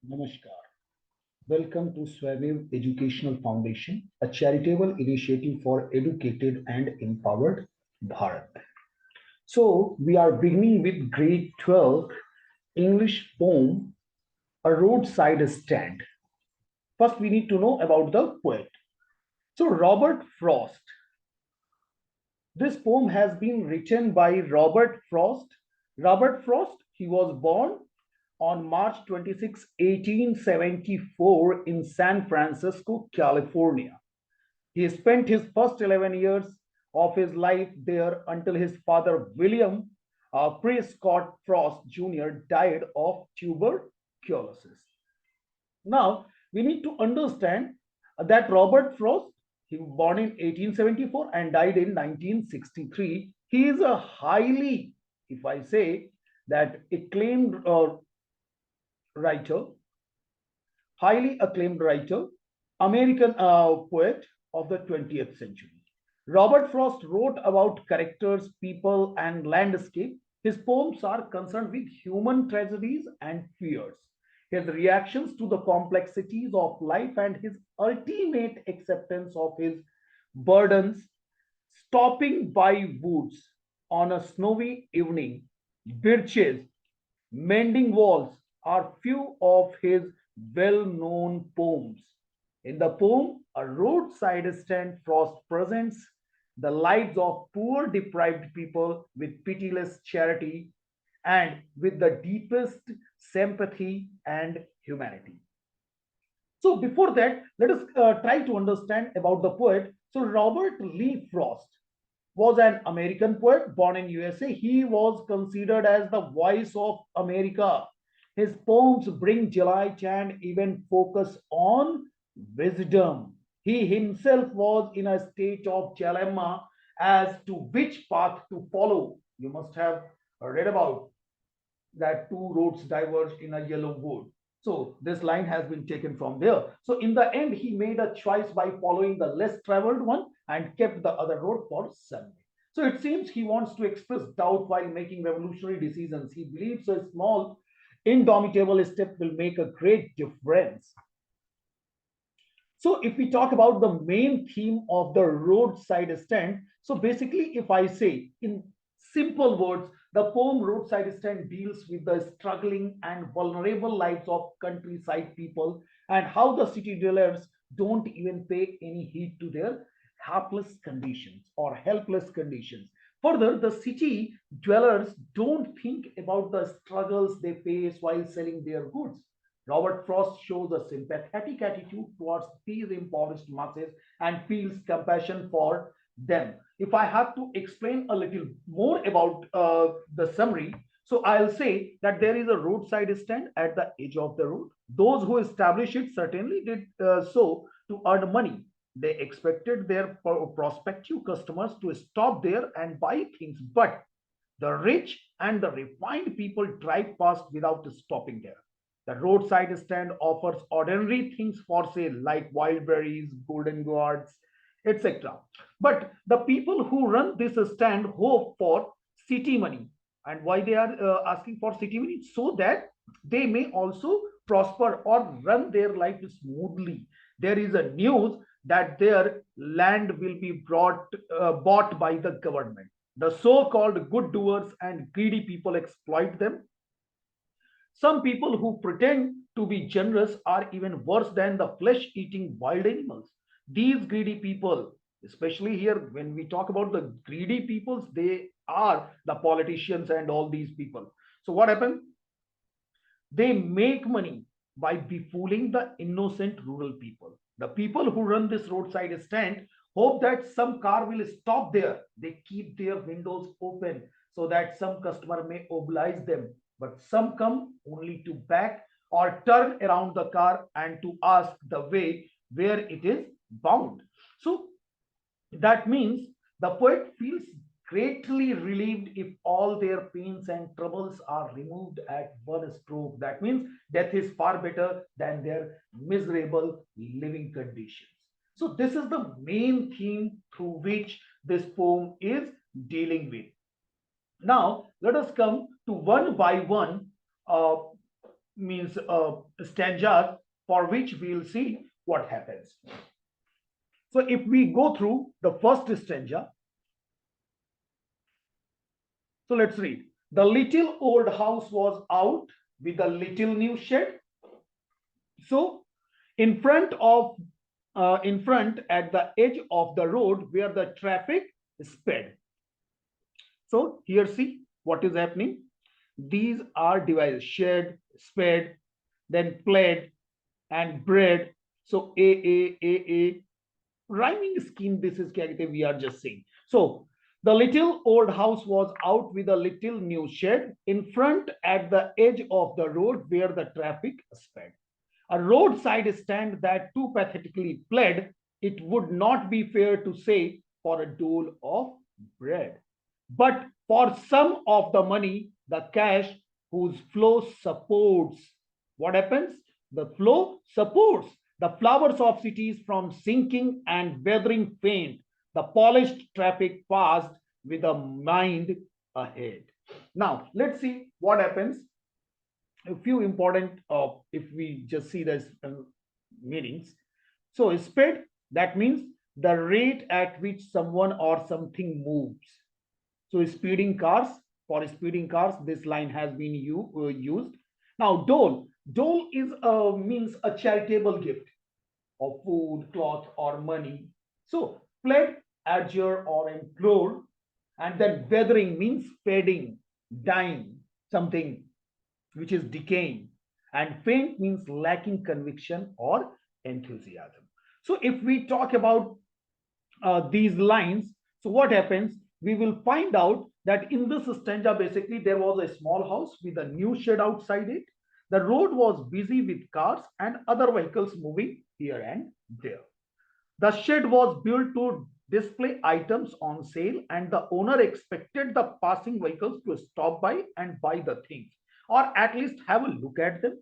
Namaskar. Welcome to Swayam Educational Foundation, a charitable initiative for educated and empowered Bharat. So, we are beginning with grade 12 English poem, A Roadside Stand. First, we need to know about the poet. So, Robert Frost. This poem has been written by Robert Frost. Robert Frost, he was born on March 26, 1874 in San Francisco, California. He spent his first 11 years of his life there until his father, William Prescott Frost Jr., died of tuberculosis. Now, we need to understand that Robert Frost, he was born in 1874 and died in 1963. He is a highly, if I say, that acclaimed writer, highly acclaimed writer, American poet of the 20th century. Robert Frost wrote about characters, people, and landscape. His poems are concerned with human tragedies and fears, his reactions to the complexities of life, and his ultimate acceptance of his burdens. Stopping by woods on a snowy evening, birches, mending walls are few of his well known poems. In the poem, A Roadside Stand, Frost presents the lives of poor, deprived people with pitiless charity and with the deepest sympathy and humanity. So, before that, let us try to understand about the poet. So, Robert Lee Frost was an American poet born in USA. He was considered as the voice of America. His poems bring joy and even focus on wisdom. He himself was in a state of dilemma as to which path to follow. You must have read about that two roads diverged in a yellow wood. So this line has been taken from there. So in the end, he made a choice by following the less traveled one and kept the other road for Sunday. So it seems he wants to express doubt while making revolutionary decisions. He believes a small, indomitable step will make a great difference. So if we talk about the main theme of the roadside stand, so basically, if I say in simple words, the poem Roadside Stand deals with the struggling and vulnerable lives of countryside people and how the city dwellers don't even pay any heed to their helpless conditions or helpless conditions. Further, the city dwellers don't think about the struggles they face while selling their goods. Robert Frost shows a sympathetic attitude towards these impoverished masses and feels compassion for them. If I have to explain a little more about the summary, so I'll say that there is a roadside stand at the edge of the road. Those who established it certainly did so to earn money. They expected their prospective customers to stop there and buy things, but the rich and the refined people drive past without stopping there. The roadside stand offers ordinary things for sale like wild berries, golden gourds, etc. But the people who run this stand hope for city money. And why they are asking for city money? So that they may also prosper or run their life smoothly. There is a news that their land will be bought by the government. The so-called good doers and greedy people exploit them. Some people who pretend to be generous are even worse than the flesh eating wild animals. These greedy people, especially here, when we talk about the greedy peoples, they are the politicians and all these people. So, what happens? They make money by befooling the innocent rural people. The people who run this roadside stand hope that some car will stop there. They keep their windows open so that some customer may oblige them. But some come only to back or turn around the car and to ask the way where it is bound. So that means the poet feels greatly relieved if all their pains and troubles are removed at one stroke. That means death is far better than their miserable living conditions. So, this is the main theme through which this poem is dealing with. Now, let us come to one by one. means stanzas for which we will see what happens. So if we go through the first stanza, so let's read. The little old house was out with a little new shed. So in front of in front at the edge of the road where the traffic sped. So here see what is happening. These are devices: shed, sped, then pled, and bread. So a rhyming scheme. This is क्या we are just saying. So the little old house was out with a little new shed in front at the edge of the road where the traffic sped. A roadside stand that too pathetically pled, it would not be fair to say for a dole of bread. But for some of the money, the cash whose flow supports. What happens? The flow supports the flowers of cities from sinking and weathering faint. The polished traffic passed with a mind ahead. Now, let's see what happens. A few important, if we just see this meanings. So, speed, that means the rate at which someone or something moves. So speeding cars, for speeding cars, this line has been used. Now dole is means a charitable gift of food, cloth, or money. So pled, adjure, or implore, and then weathering means fading, dying, something which is decaying, and faint means lacking conviction or enthusiasm. So if we talk about these lines, so what happens? We will find out that in this stanza, basically, there was a small house with a new shed outside it. The road was busy with cars and other vehicles moving here and there. The shed was built to display items on sale, and the owner expected the passing vehicles to stop by and buy the things, or at least have a look at them.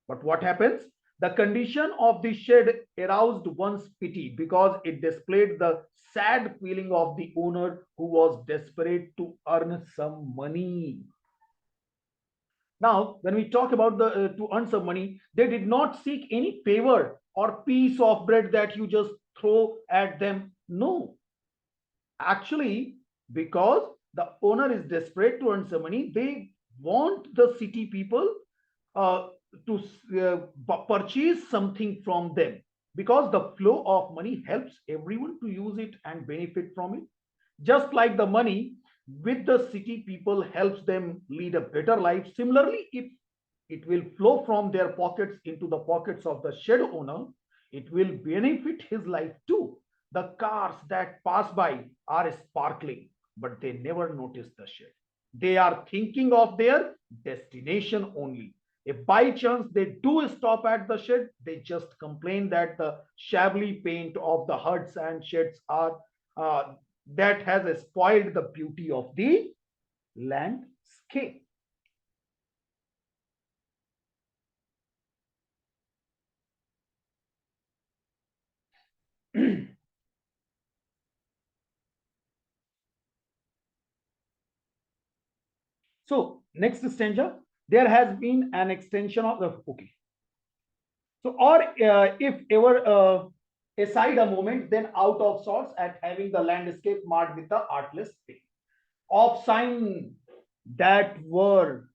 But what happens? The condition of the shed aroused one's pity because it displayed the sad feeling of the owner who was desperate to earn some money. Now, when we talk about the to earn some money, they did not seek any favor or piece of bread that you just throw at them. No, actually, because the owner is desperate to earn some money, they want the city people uh, to purchase something from them, because the flow of money helps everyone to use it and benefit from it. Just like the money with the city people helps them lead a better life, similarly, if it will flow from their pockets into the pockets of the shed owner, it will benefit his life too. The cars that pass by are sparkling, but they never notice the shed. They are thinking of their destination only. If by chance they do stop at the shed, they just complain that the shabbily paint of the huts and sheds are that has spoiled the beauty of the landscape. So next stanza, there has been an extension of the okay. So or if ever aside a moment, then out of sorts at having the landscape marked with the artless paint of sign that were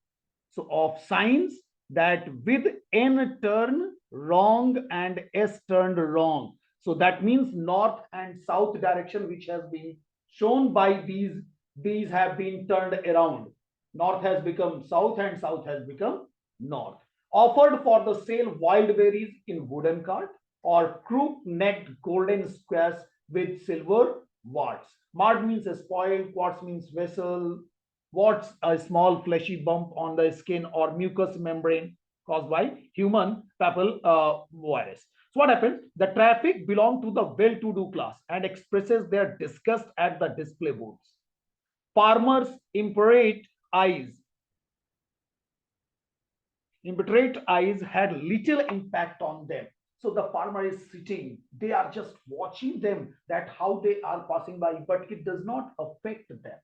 so of signs that with n turn wrong and s turned wrong. So that means north and south direction, which has been shown by these have been turned around. North has become south and south has become north. Offered for the sale wild berries in wooden cart, or croup necked golden squares with silver warts. Mud means a spoiled, quartz means vessel, what's a small fleshy bump on the skin or mucous membrane caused by human papillomavirus. So what happens? The traffic belong to the well-to-do class and expresses their disgust at the display boards. Farmers' imperate eyes had little impact on them. So the farmer is sitting, they are just watching them, that how they are passing by, but it does not affect them.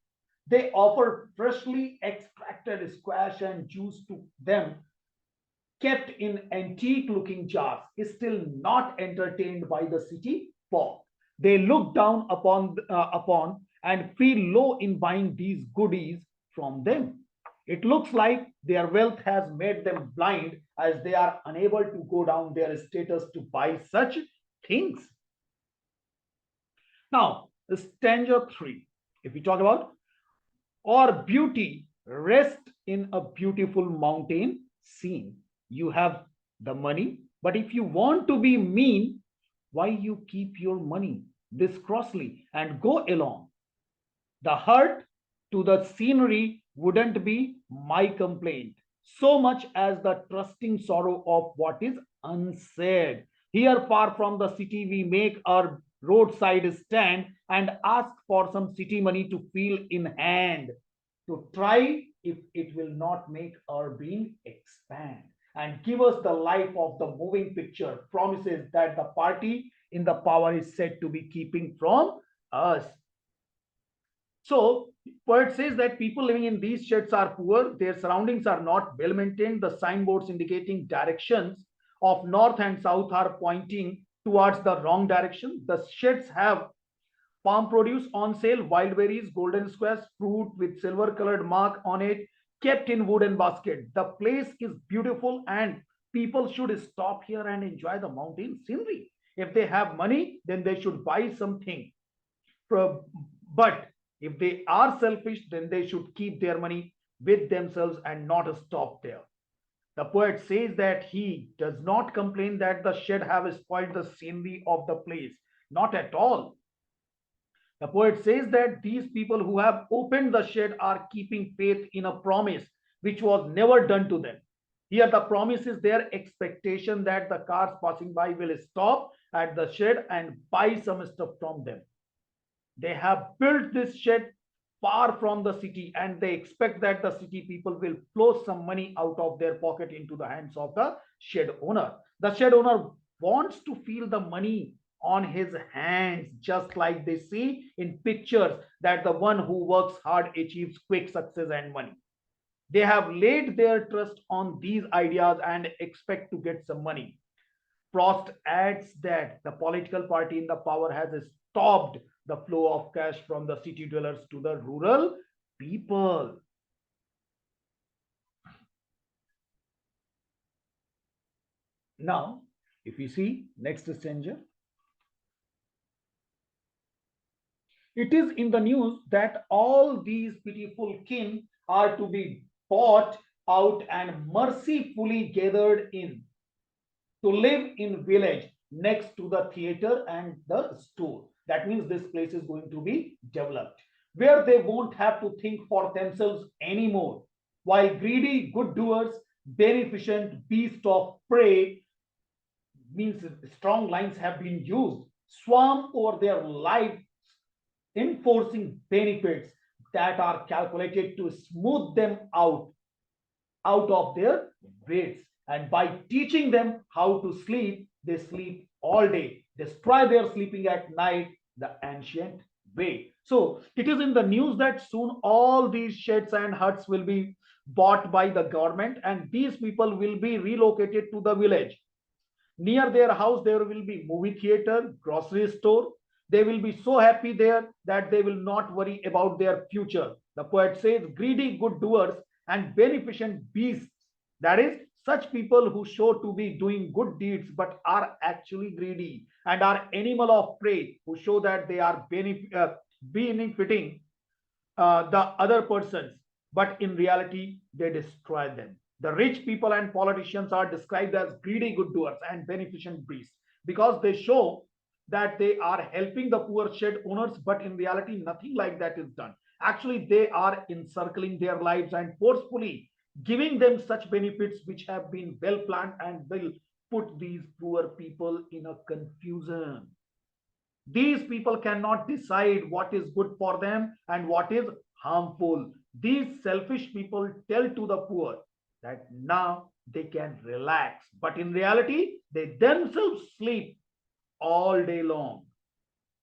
They offer freshly extracted squash and juice to them, kept in antique looking jars, still not entertained by the city fog. They look down upon and feel low in buying these goodies from them. It looks like their wealth has made them blind as they are unable to go down their status to buy such things. Now, stanza 3. If we talk about or beauty rest in a beautiful mountain scene. You have the money, but if you want to be mean, why you keep your money this crossly and go along? The hurt to the scenery wouldn't be my complaint so much as the trusting sorrow of what is unsaid. Here, far from the city, we make our roadside stand and ask for some city money to feel in hand, to try if it will not make our being expand and give us the life of the moving picture promises that the party in the power is said to be keeping from us. So, poet says that people living in these sheds are poor, their surroundings are not well maintained, the signboards indicating directions of north and south are pointing towards the wrong direction. The sheds have palm produce on sale, wild berries, golden squares, fruit with silver colored mark on it, kept in wooden basket. The place is beautiful and people should stop here and enjoy the mountain scenery. If they have money, then they should buy something. But if they are selfish, then they should keep their money with themselves and not stop there. The poet says that he does not complain that the shed have spoiled the scenery of the place. Not at all. The poet says that these people who have opened the shed are keeping faith in a promise which was never done to them. Here, the promise is their expectation that the cars passing by will stop at the shed and buy some stuff from them. They have built this shed far from the city and they expect that the city people will flow some money out of their pocket into the hands of the shed owner. The shed owner wants to feel the money on his hands, just like they see in pictures that the one who works hard achieves quick success and money. They have laid their trust on these ideas and expect to get some money. Frost adds that the political party in the power has stopped the flow of cash from the city dwellers to the rural people. Now, if you see next stanza, it is in the news that all these pitiful kin are to be bought out and mercifully gathered in to live in village next to the theater and the store. That means this place is going to be developed where they won't have to think for themselves anymore. While greedy good doers, beneficent beast of prey, means strong lines have been used, swarm over their lives, enforcing benefits that are calculated to smooth them out of their beds. And by teaching them how to sleep, they sleep all day. Destroy their sleeping at night the ancient way. So it is in the news that soon all these sheds and huts will be bought by the government and these people will be relocated to the village. Near their house, there will be movie theater, grocery store. They will be so happy there that they will not worry about their future. The poet says, greedy good doers and beneficent beasts. That is, such people who show to be doing good deeds but are actually greedy and are animal of prey who show that they are benefiting the other persons, but in reality, they destroy them. The rich people and politicians are described as greedy good doers and beneficent beasts because they show that they are helping the poor shed owners, but in reality, nothing like that is done. Actually, they are encircling their lives and forcefully giving them such benefits which have been well planned and will put these poor people in a confusion. These people cannot decide what is good for them and what is harmful. These selfish people tell to the poor that now they can relax, but in reality, they themselves sleep all day long.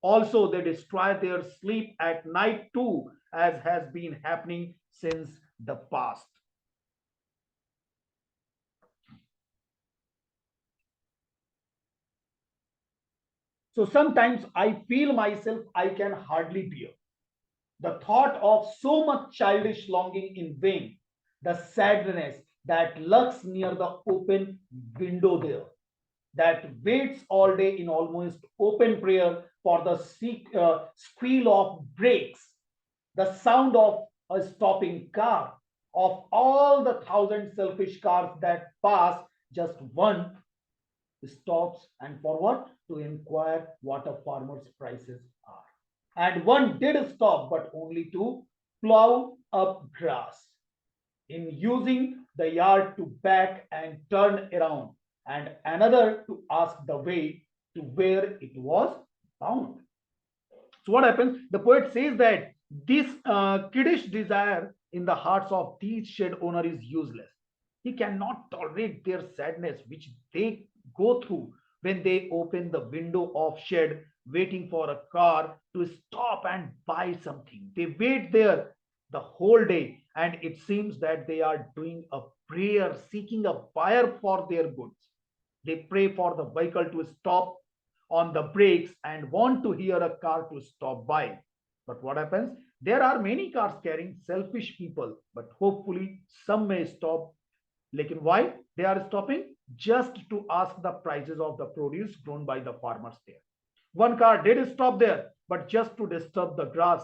Also, they destroy their sleep at night too, as has been happening since the past. So sometimes I feel myself I can hardly bear. The thought of so much childish longing in vain, the sadness that lurks near the open window there, that waits all day in almost open prayer for the squeal of brakes, the sound of a stopping car, of all the thousand selfish cars that pass, just one stops, and for what? To inquire what a farmer's prices are. And one did stop, but only to plow up grass, in using the yard to back and turn around, and another to ask the way to where it was bound. So what happens? The poet says that this kiddish desire in the hearts of these shed owner is useless. He cannot tolerate their sadness, which they go through when they open the window of shed, waiting for a car to stop and buy something. They wait there the whole day, and it seems that they are doing a prayer, seeking a buyer for their goods. They pray for the vehicle to stop on the brakes and want to hear a car to stop by. But what happens? There are many cars carrying selfish people, but hopefully some may stop. Like why? They are stopping just to ask the prices of the produce grown by the farmers there. One car did stop there, but just to disturb the grass,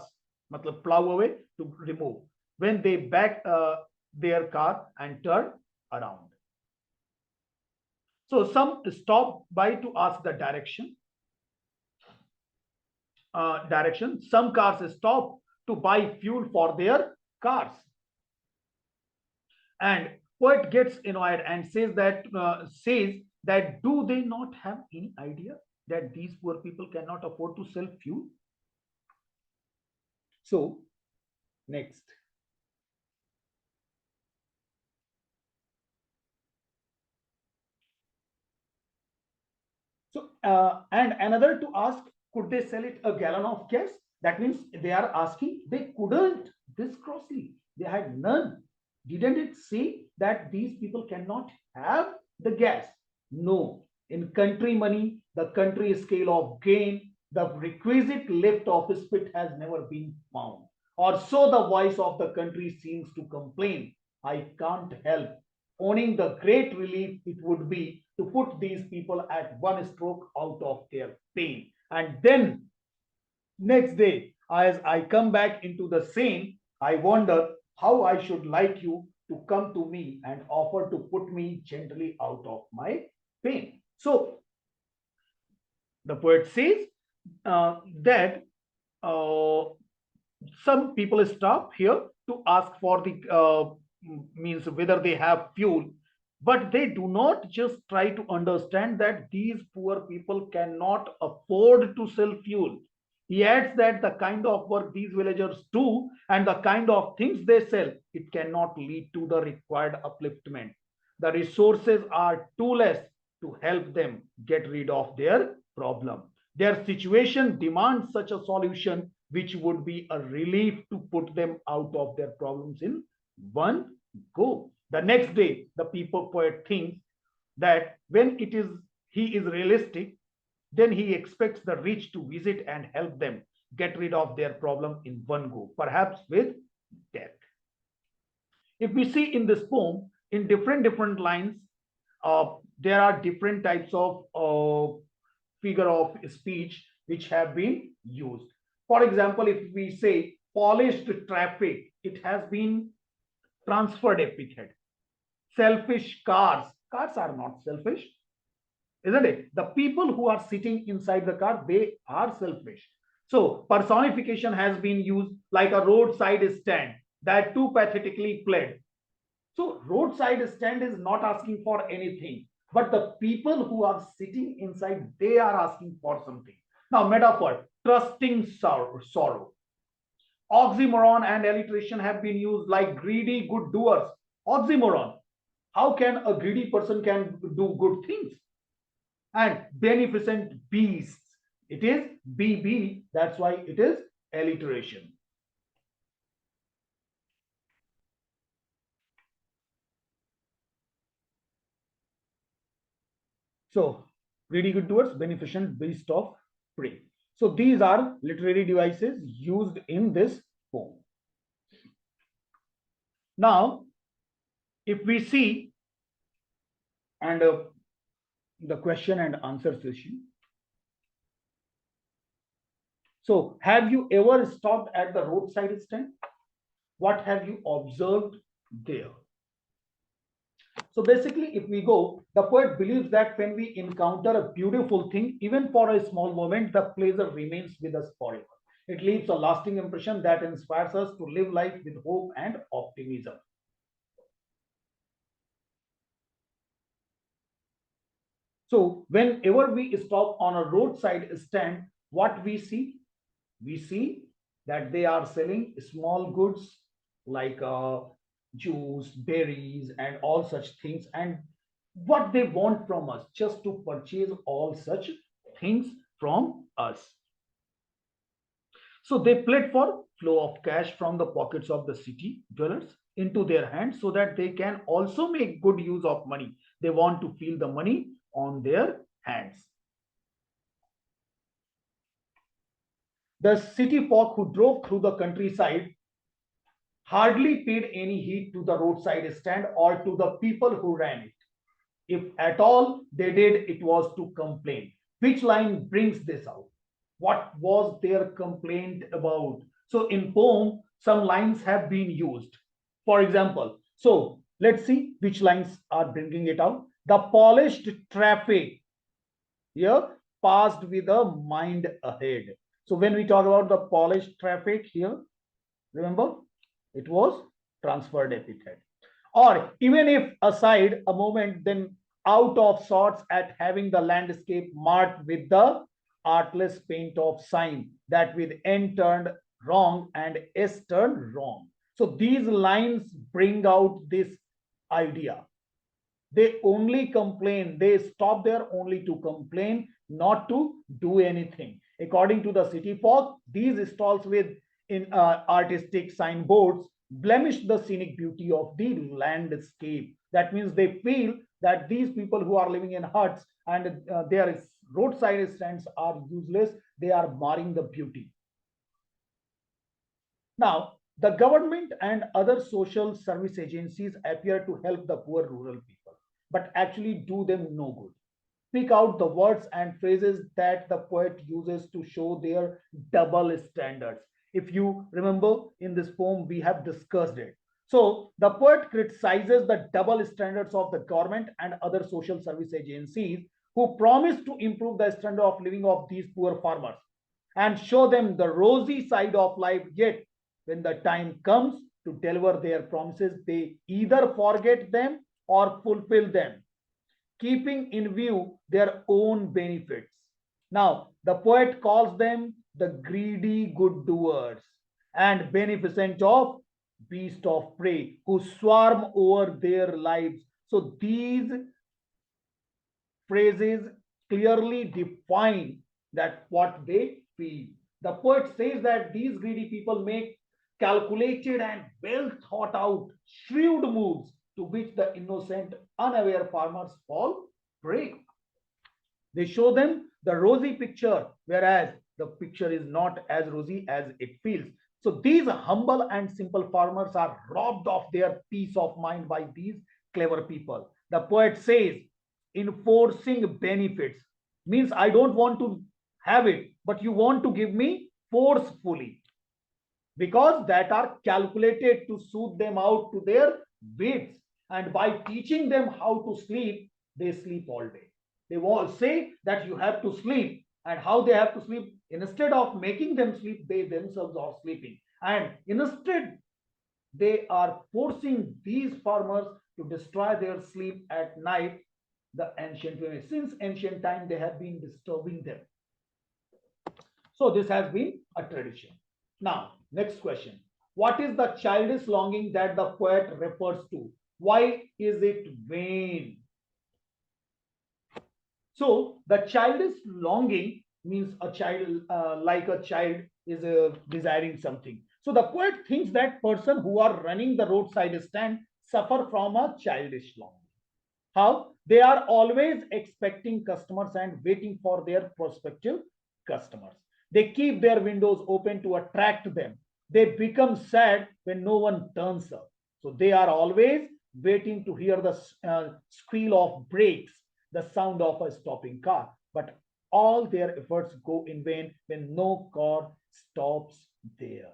matlab plow away to remove. When they back their car and turn around. So some stop by to ask the direction. Some cars stop to buy fuel for their cars. And poet gets annoyed and says that do they not have any idea that these poor people cannot afford to sell fuel? So next. So and another to ask, could they sell it a gallon of gas? That means they are asking they couldn't this grossly. They had none. Didn't it say that these people cannot have the gas? No. In country money, the country scale of gain, the requisite lift of spit has never been found. Or so the voice of the country seems to complain. I can't help owning the great relief it would be to put these people at one stroke out of their pain. And then next day, as I come back into the scene, I wonder how I should like you to come to me and offer to put me gently out of my pain. So the poet says that uh, some people stop here to ask for the means whether they have fuel, but they do not just try to understand that these poor people cannot afford to sell fuel. He adds that the kind of work these villagers do and the kind of things they sell, it cannot lead to the required upliftment. The resources are too less to help them get rid of their problem. Their situation demands such a solution which would be a relief to put them out of their problems in one go. The next day, the people poet thinks that when it is he is realistic, then he expects the rich to visit and help them get rid of their problem in one go, perhaps with death. If we see in this poem, in different lines, there are different types of figure of speech which have been used. For example, if we say polished traffic, it has been transferred epithet. Selfish cars, cars are not selfish, isn't it? The people who are sitting inside the car, they are selfish. So personification has been used like a roadside stand that too pathetically played. So roadside stand is not asking for anything, but the people who are sitting inside, they are asking for something. Now, metaphor, trusting sorrow. Oxymoron and alliteration have been used like greedy good doers. Oxymoron. How can a greedy person can do good things? And beneficent beasts. It is BB. That's why it is alliteration. So, greedy good doers, beneficent beast of prey. So these are literary devices used in this poem. Now, if we see and the question and answer session. So, have you ever stopped at the roadside stand? What have you observed there? So basically, if we go, the poet believes that when we encounter a beautiful thing, even for a small moment, the pleasure remains with us forever. It leaves a lasting impression that inspires us to live life with hope and optimism. So whenever we stop on a roadside stand, what we see? We see that they are selling small goods like juice, berries, and all such things. And what they want from us, just to purchase all such things from us. So they plead for flow of cash from the pockets of the city dwellers into their hands so that they can also make good use of money. They want to feel the money on their hands. The city folk who drove through the countryside hardly paid any heed to the roadside stand or to the people who ran it. If at all they did, it was to complain. Which line brings this out? What was their complaint about? So in poem, some lines have been used. For example, so let's see which lines are bringing it out. The polished traffic here passed with a mind ahead. So when we talk about the polished traffic here, remember it was transferred epithet. Or even if aside a moment, then out of sorts at having the landscape marked with the artless paint of sign that with N turned wrong and S turned wrong. So these lines bring out this idea. They only complain, they stop there only to complain, not to do anything. According to the city folk, these stalls with in artistic signboards blemish the scenic beauty of the landscape. That means they feel that these people who are living in huts and their roadside stands are useless, they are marring the beauty. Now, the government and other social service agencies appear to help the poor rural people, but actually do them no good. Pick out the words and phrases that the poet uses to show their double standards. If you remember in this poem, we have discussed it. So the poet criticizes the double standards of the government and other social service agencies who promise to improve the standard of living of these poor farmers and show them the rosy side of life. Yet, when the time comes to deliver their promises, they either forget them or fulfill them, keeping in view their own benefits. Now, the poet calls them the greedy good doers and beneficent of beast of prey who swarm over their lives. So these phrases clearly define that what they feel. The poet says that these greedy people make calculated and well thought out, shrewd moves to which the innocent, unaware farmers fall prey. They show them the rosy picture, whereas the picture is not as rosy as it feels. So these humble and simple farmers are robbed of their peace of mind by these clever people. The poet says, enforcing benefits means I don't want to have it, but you want to give me forcefully, because that are calculated to suit them out to their wits. And by teaching them how to sleep, they sleep all day. They will say that you have to sleep, and how they have to sleep. Instead of making them sleep, they themselves are sleeping. And instead, they are forcing these farmers to destroy their sleep at night. The ancient way, since ancient time, they have been disturbing them. So this has been a tradition. Now, next question. What is the childish longing that the poet refers to? Why is it vain? So the childish longing means a child, like a child is desiring something. So the poet thinks that person who are running the roadside stand suffer from a childish longing. How? They are always expecting customers and waiting for their prospective customers. They keep their windows open to attract them. They become sad when no one turns up. So they are always waiting to hear the squeal of brakes, the sound of a stopping car. But all their efforts go in vain when no car stops there.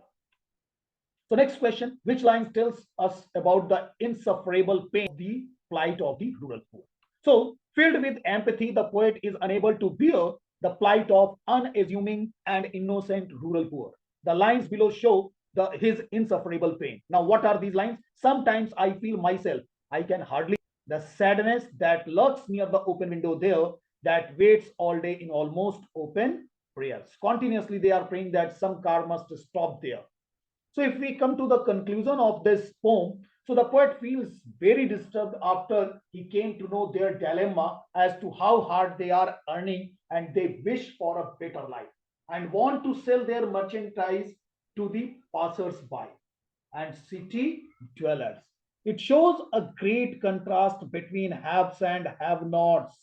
So next question, which line tells us about the insufferable pain of the plight of the rural poor? So filled with empathy, the poet is unable to bear the plight of unassuming and innocent rural poor. The lines below show his insufferable pain. Now, what are these lines? Sometimes I feel myself, I can hardly the sadness that lurks near the open window there, that waits all day in almost open prayers. Continuously, they are praying that some car must stop there. So if we come to the conclusion of this poem, so the poet feels very disturbed after he came to know their dilemma as to how hard they are earning and they wish for a better life and want to sell their merchandise to the passers-by and city dwellers. It shows a great contrast between haves and have-nots.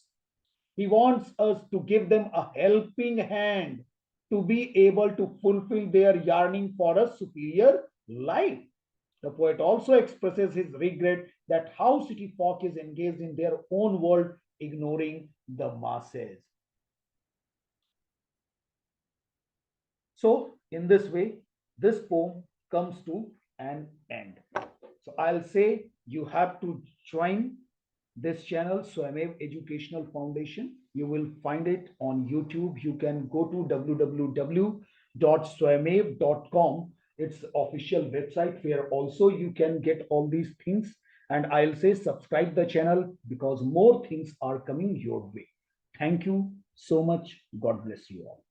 He wants us to give them a helping hand to be able to fulfill their yearning for a superior life. The poet also expresses his regret that how city folk is engaged in their own world, ignoring the masses. So, in this way, this poem comes to an end. So, I'll say you have to join this channel, Swamev Educational Foundation. You will find it on YouTube. You can go to www.swamev.com. It's official website where also you can get all these things. And I'll say subscribe the channel because more things are coming your way. Thank you so much. God bless you all.